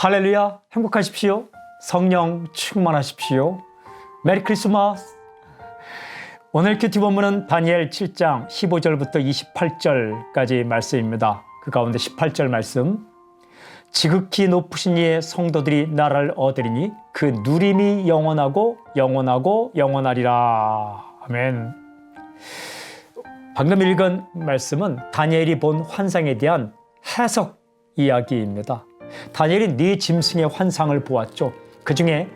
할렐루야, 행복하십시오. 성령 충만하십시오. 메리 크리스마스. 오늘 큐티 본문은 다니엘 7장 15절부터 28절까지 말씀입니다. 그 가운데 18절 말씀. 지극히 높으신 이의 성도들이 나라를 얻으리니 그 누림이 영원하고 영원하고 영원하리라. 아멘. 방금 읽은 말씀은 다니엘이 본 환상에 대한 해석 이야기입니다. 다니엘이 네 짐승의 환상을 보았죠. 그 중에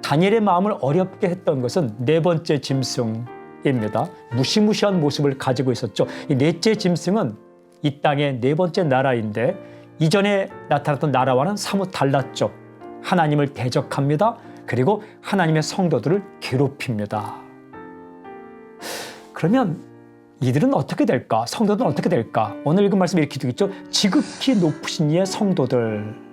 다니엘의 마음을 어렵게 했던 것은 네 번째 짐승입니다. 무시무시한 모습을 가지고 있었죠. 이 넷째 짐승은 이 땅의 네 번째 나라인데 이전에 나타났던 나라와는 사뭇 달랐죠. 하나님을 대적합니다. 그리고 하나님의 성도들을 괴롭힙니다. 그러면 이들은 어떻게 될까? 성도들은 어떻게 될까? 오늘 읽은 말씀 이렇게 되겠죠. 지극히 높으신 이의 성도들.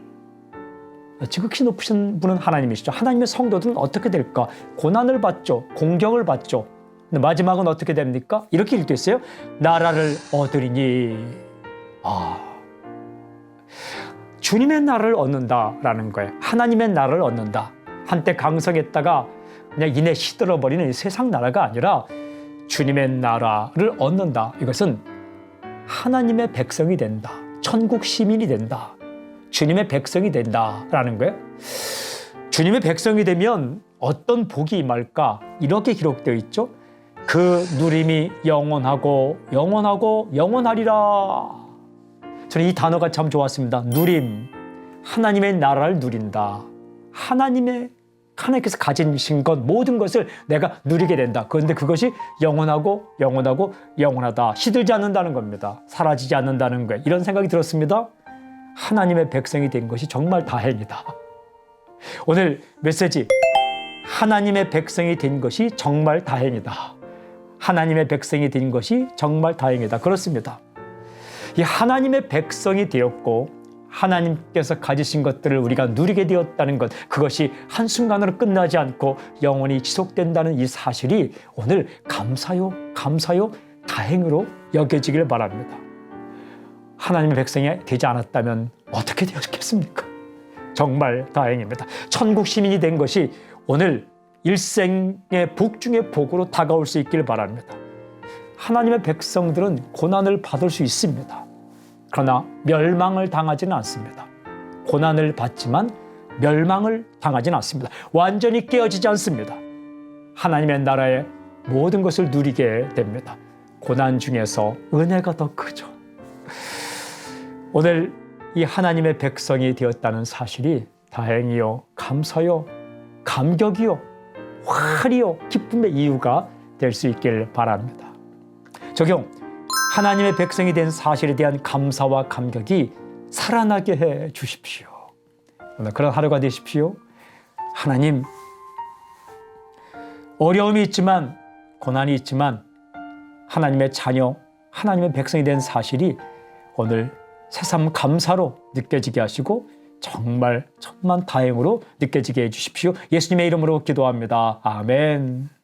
지극히 높으신 분은 하나님이시죠. 하나님의 성도들은 어떻게 될까? 고난을 받죠. 공격을 받죠. 근데 마지막은 어떻게 됩니까? 이렇게 읽고 있어요. 나라를 얻으리니. 주님의 나라를 얻는다라는 거예요. 하나님의 나라를 얻는다. 한때 강성했다가 그냥 이내 시들어버리는 세상 나라가 아니라 주님의 나라를 얻는다. 이것은 하나님의 백성이 된다. 천국 시민이 된다. 주님의 백성이 된다라는 거예요. 주님의 백성이 되면 어떤 복이 임할까? 이렇게 기록되어 있죠. 그 누림이 영원하고 영원하고 영원하리라. 저는 이 단어가 참 좋았습니다. 누림. 하나님의 나라를 누린다. 하나님께서 가지신 것 모든 것을 내가 누리게 된다. 그런데 그것이 영원하고 영원하고 영원하다. 시들지 않는다는 겁니다. 사라지지 않는다는 거예요. 이런 생각이 들었습니다. 하나님의 백성이 된 것이 정말 다행이다. 오늘 메시지, 하나님의 백성이 된 것이 정말 다행이다. 하나님의 백성이 된 것이 정말 다행이다. 그렇습니다. 이 하나님의 백성이 되었고 하나님께서 가지신 것들을 우리가 누리게 되었다는 것, 그것이 한순간으로 끝나지 않고 영원히 지속된다는 이 사실이 오늘 감사요 다행으로 여겨지길 바랍니다. 하나님의 백성이 되지 않았다면 어떻게 되었겠습니까? 정말 다행입니다. 천국 시민이 된 것이 오늘 일생의 복 중의 복으로 다가올 수 있길 바랍니다. 하나님의 백성들은 고난을 받을 수 있습니다. 그러나 멸망을 당하지는 않습니다. 고난을 받지만 멸망을 당하지는 않습니다. 완전히 깨어지지 않습니다. 하나님의 나라의 모든 것을 누리게 됩니다. 고난 중에서 은혜가 더 크죠. 오늘 이 하나님의 백성이 되었다는 사실이 다행이요, 감사요, 감격이요, 활이요, 기쁨의 이유가 될 수 있길 바랍니다. 적용. 하나님의 백성이 된 사실에 대한 감사와 감격이 살아나게 해 주십시오. 오늘 그런 하루가 되십시오. 하나님, 어려움이 있지만, 고난이 있지만 하나님의 자녀, 하나님의 백성이 된 사실이 오늘 새삼 감사로 느껴지게 하시고 정말 천만 다행으로 느껴지게 해 주십시오. 예수님의 이름으로 기도합니다. 아멘.